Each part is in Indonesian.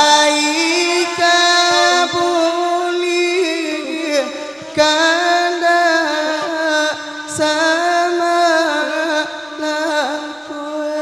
laika buli kanda sama lakue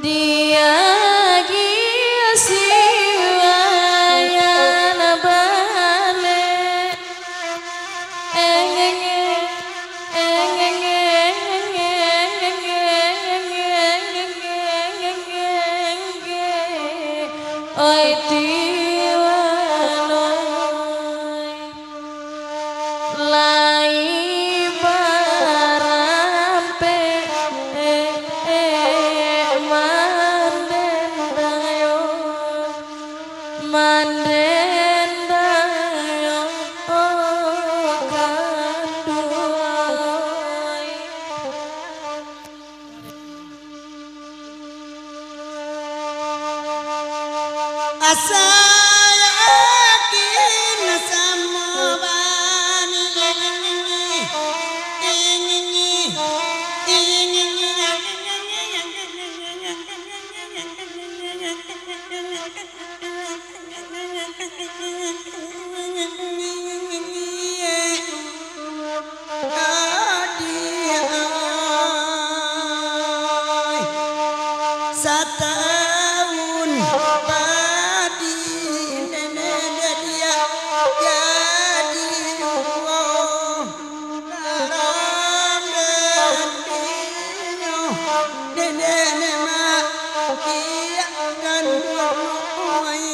dia siwaya nabale oi tiwanoy lai barampe manden dayo kanduay asa yakin sama bani setahun padi nenek dia jadi uang dalam dendino nenek mak dia akan bernuai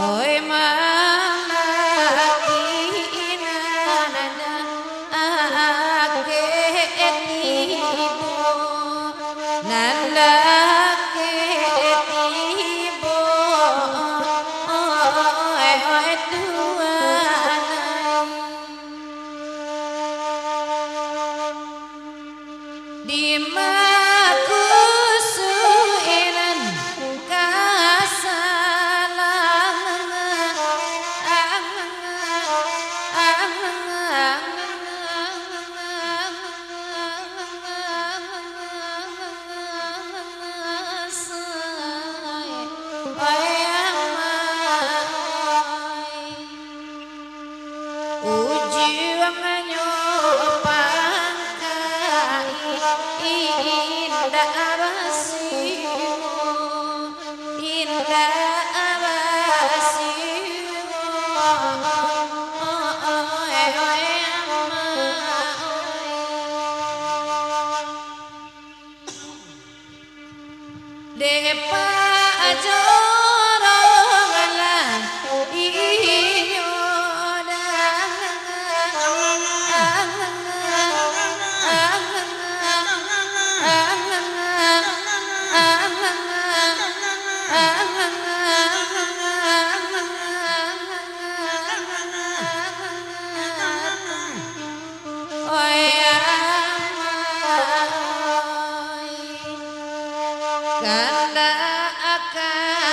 oi malaki inanana ake etibo nandake etibo oi tuanai di makusuinan Depa ajorongalah iyo kanda akan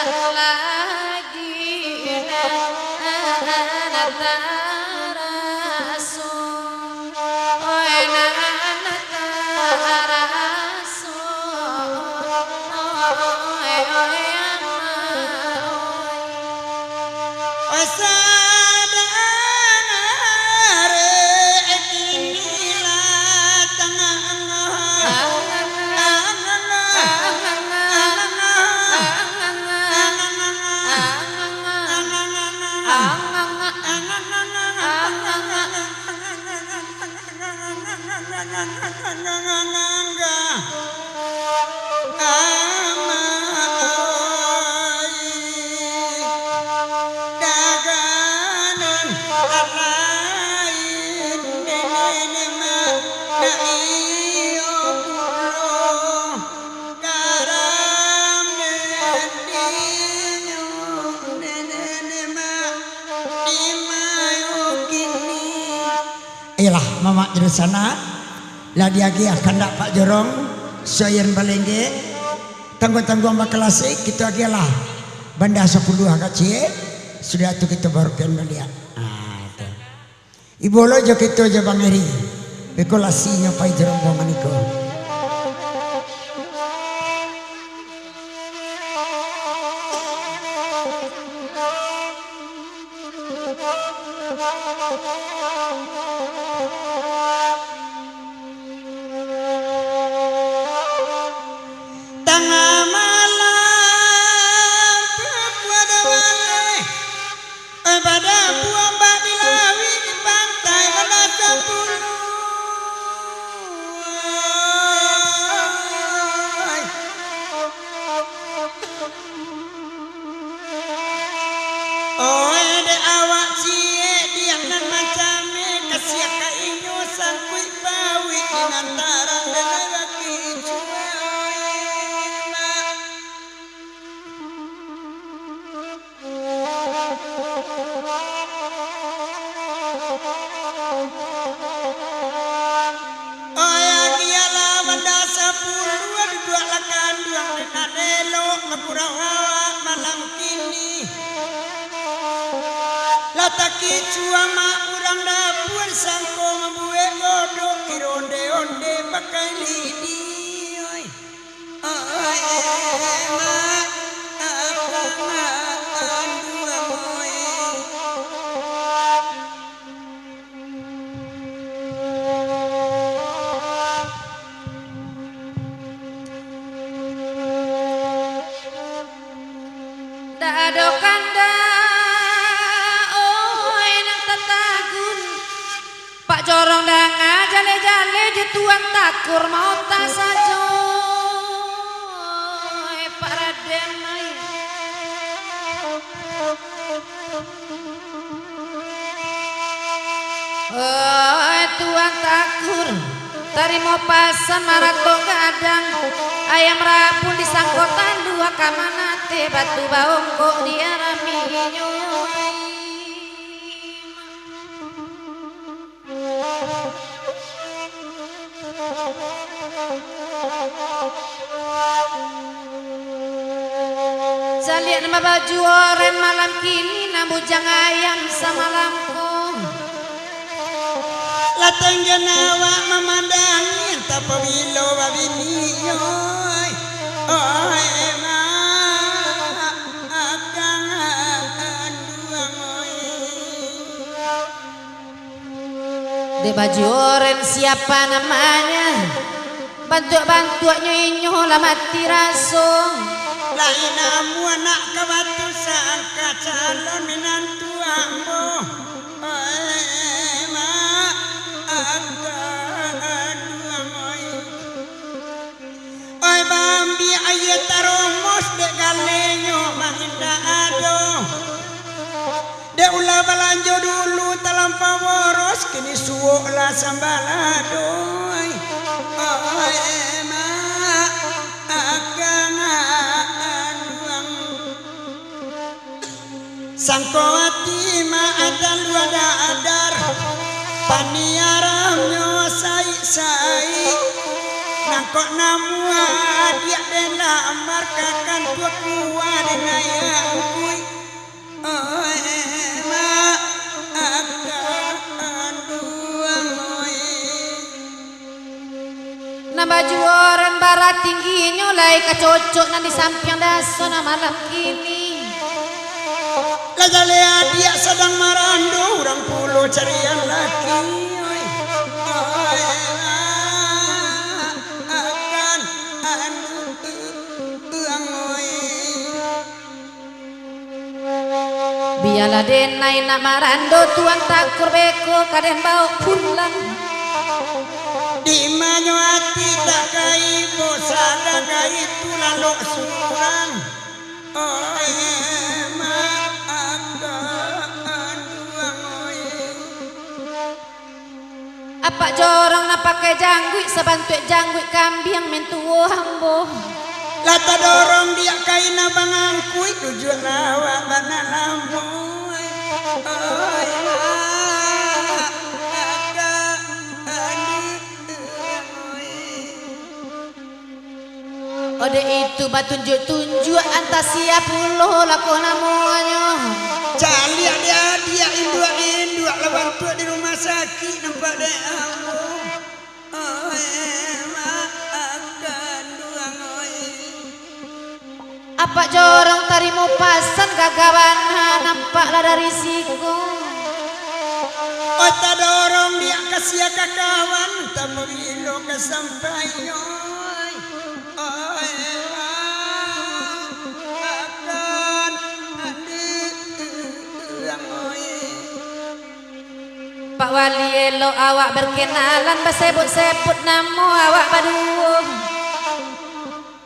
mama jadi sana lah dia akan dapat jorong soyan balengge tanggung-tanggung makalasi kita lah banda 10 kecil sudah tu kita baru pian belia. Ibu lo jo kita jo bangeri bekolasinya pai jerombongan iko. Lataki cuama urang dapur sangko membuwe godok kironde-onde pakai lidi. Oi emak akan dua moe. Dado kanda Pak Jorong danga jale-jale jetuan takur mau tak saja Pak Raden tuan takur tarimo pasan marato gadang ayam rapun di sangkotan dua kamanate batu baung kok dia raminyo saya lihat nama baju oren malam kini nambujang ayam samalamku Latang genawa memandangin tapa bilo babini oi emak akan dua moe. De baju oren siapa namanya bantu nyinyo lah mati rasung lain amu anak kawatu sangka calon minantu ambo emak akan dua moe. Oi bambi ayat taromos de galenyo mahinda ado de ulah balanjo dulu talampau boros kini suwo lah sambalado emak akan duang sangkowati ma ada luada adar paniaramnyo sai nangkok namua dia dena amarkakan tua kuwa dena yang kui emak akan duang moe. na baju oren barat tingginya lai kacocok nanti samping daso na malam kini lagale dia sedang marando urang pulo carian laki akan tuang moe. biarlah denai nak marando tuan takur beko kaden bau pulang di manyo hati tak kai bosada kai tulalo surang emak akan duang moe. apa jorong na pakai jangguik sebantuik jangguik kambing mentuo hambo Lata dorong dia kaina bangangkui tujuan awak bana lampu Ode itu batunjuk-tunjuk antasia puluh laku namanya. Cali dia induk lawan tua di rumah sakit nampak deh aku. Maafkan duang oi. Apa jorong tarimu pasan gagawan nampaklah dari siku. Ota dorong dia kasih kawan tak begitu kesampaian. Pak Wali elo awak berkenalan bersebut-sebut namo awak baduh.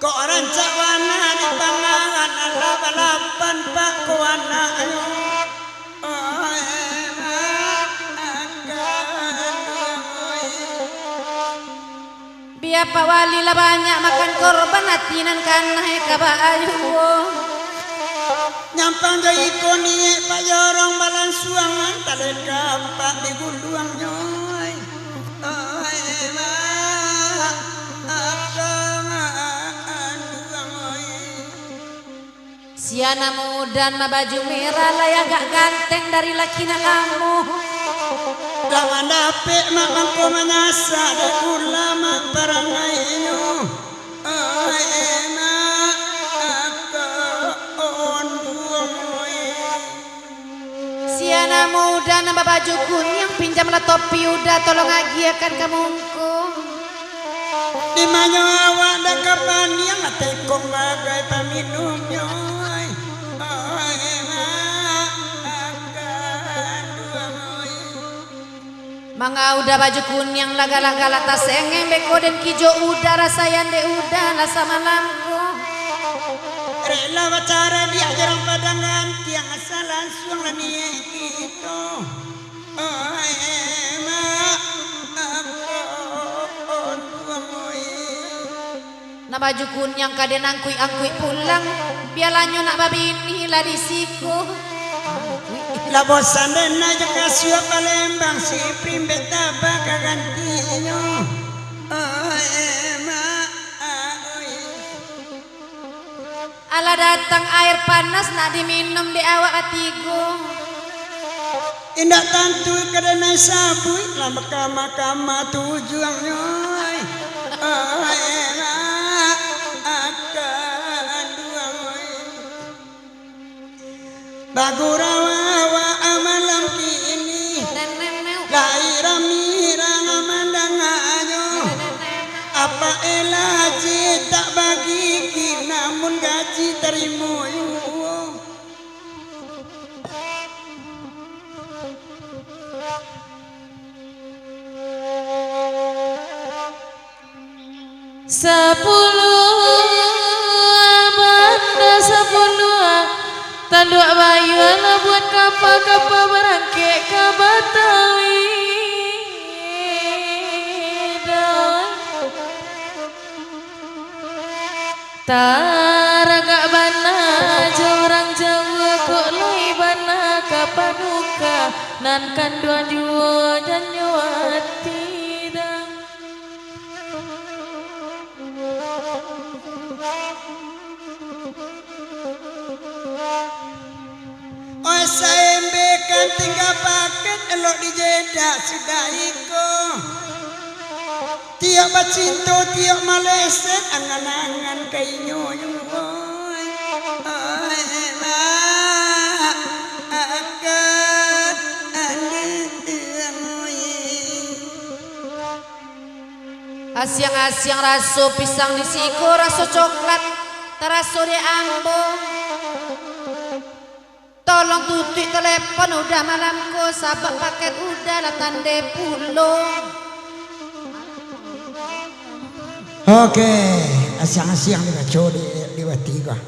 Kok rancak wana di pangangan ada balapan Pak Kuana ayo. Biar Pak Wali lah banyak makan korban hatinan karena kabayu. Nyampang jai koni Pak Jorong balan suangan tale kampak di guluang nyoy. Siana muda na baju merah lah yang gak ganteng dari laki na kamu. Lama dapet mak mangko menyasa de ulama perangai nyo. Siana muda nambah baju kuning pinjamlah topi udah tolong agiakan kamuku. Di manyo awak dak kapan yang tekong bagai paminumnya. Mangga udah baju kuning laga-laga latas engeng beko dan kijo udah rasayan de udah lah sama lampu. Rela bacara dia jarang padangan tiang asal langsung lah niat itu. Na baju kuning kade nangkui pulang bialanyo nak babini lah di siku. La bosan dan aja kasih Palembang si primbet tabak gantinya. Ala datang air panas nak diminum di awak hatiku. Indak tantu kadana sabui lah makam tujuannya. Bagurawa amalam kini laira mirang amandanganyo. Apa elaji tak bagi namun gaji terima yu. Tanduk bayu ala buat kapal berangkik ke Batawi. Taraga bana jorang Jawa kok lai bana kapanuka nan kan dua jua janyo hati dah. Oh saembe kan tinggal paket elok di Jeddah sudah iko. Tiap bacinto tiap maleset angan-angan kainyo yung boy. Asyang-asyang raso pisang di siku, raso coklat, teraso di ambo. Tolong tutup telepon udah malamku, sabak paket udah lah tanda pulang. Oke, asyang-asyang di baco di tiga.